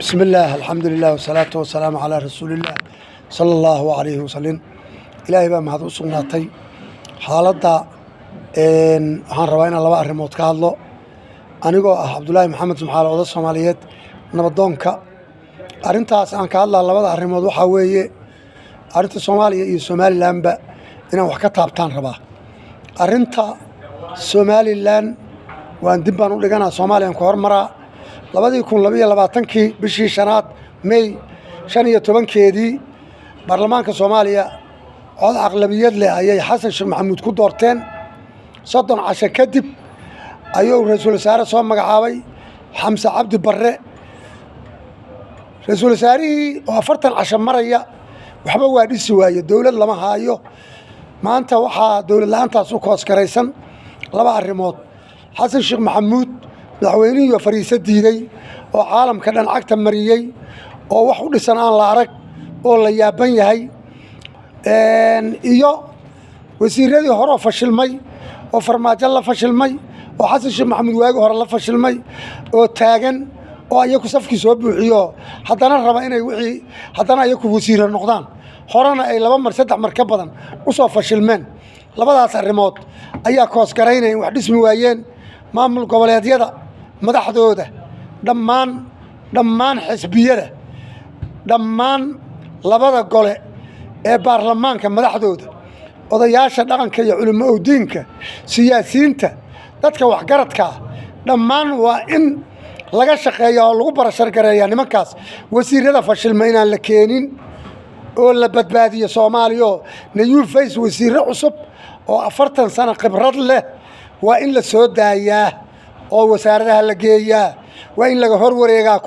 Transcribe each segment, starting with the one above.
بسم الله الحمد لله والصلاة والسلام على رسول الله صلى الله عليه وسلم. إلهي بقى ما هذا سقناتي حالة waxaan rabaa inaan laba arrimood ka hadlo anigoo ah Cabdullaahi Maxamed Sumxaale oo Soomaaliyeed nabadoonka arintaas aan ka hadlaa labada arrimood waxa weeye arinta Soomaaliya iyo Somaliland ba inaan wax ka taabtaan rabaa arinta Somaliland waan dib baan u dhiganaa Soomaaliyan ku hormaraa 2022 bishii shanaad May 15keedii baarlamaanka Soomaaliya cod aqlabiyad leh ayay Xasan Sheekh Maxamuud ku doorteen 30 casho kadib ayuu ra'iisul wasaare soo magacaabay Xamse Cabdi Barre ra'iisul wasaarihii oo 40 casho maraya waxba waa dhisi waaye dawlad lama haayo maanta waxa dawlad laantaas u koos karaysan laba arrimood Xasan Sheekh Maxamuud madaxweynihii fariisad diiday oo caalamka dhan cagta mariyay oo wax u dhisan aan la arag oo la yaaban yahay iyo wasiiradii hore fashilmay oo farmaajo la fashilmay oo Xasan Sheekh Maxamuud waagi hore la fashilmay oo taagan oo ayagu safkii soo buuxiyo haddana raba inay wixii haddana ayagu wasiir noqdaan horena ay laba mar saddex mar ka badan u soo fashilmeen labadaas arrimood ayaa koos garaynay wax dhismi waayeen maamul goboleedyada madaxdooda dhammaan xisbiyada dhammaan labada gole ee baarlamaanka madaxdooda odayaasha dhaqanka iyo culimada diinka siyaasiyiinta dadka waxgaradka dhammaan waa in laga shaqeeyo oo lagu barashar gareeyaa nimankaas wasiirada fashilma inaan la keenin oo la badbaadiyo Soomaaliya new face wasiiro cusub oo 40 sano khibrad leh waa in la soo daayaa oo wasaaradaha la geeyaa waa in laga hor wareegaa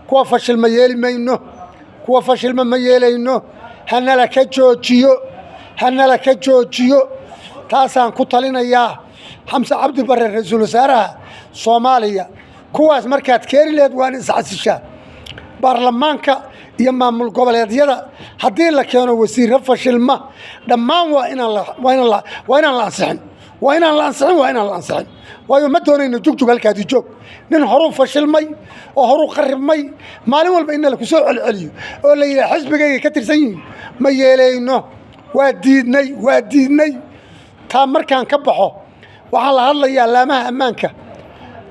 kuwa fashilma yeelimayno kuwa fashilma ma yeelayno hanala ka joojiyo taasaan ku talinayaa Xamse Cabdi Barre ra'iisul wasaaraha Soomaaliya kuwaas markaad keeni leed waan isxasishaa baarlamaanka iyo maamul goboleedyada haddii la keeno wasiiro fashilma dhammaan waa inaan la ansixin waayo ma doonayno jugjug halkaadi joog nin horuu fashilmay oo horuu qaribmay maalin walba in la ku soo celceliyo oo la yiraahdo xisbigayga ka tirsan yihiin ma yeelayno waa diidnay taa markaan ka baxo waxaan la hadlayaa laamaha ammaanka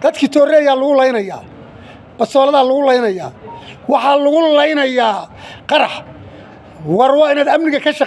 dadkii tooreeyaa lagu laynayaa basoolada lagu laynayaa waxaa lagu laynayaa qarax war waa inaad amniga ka shaqeeyaan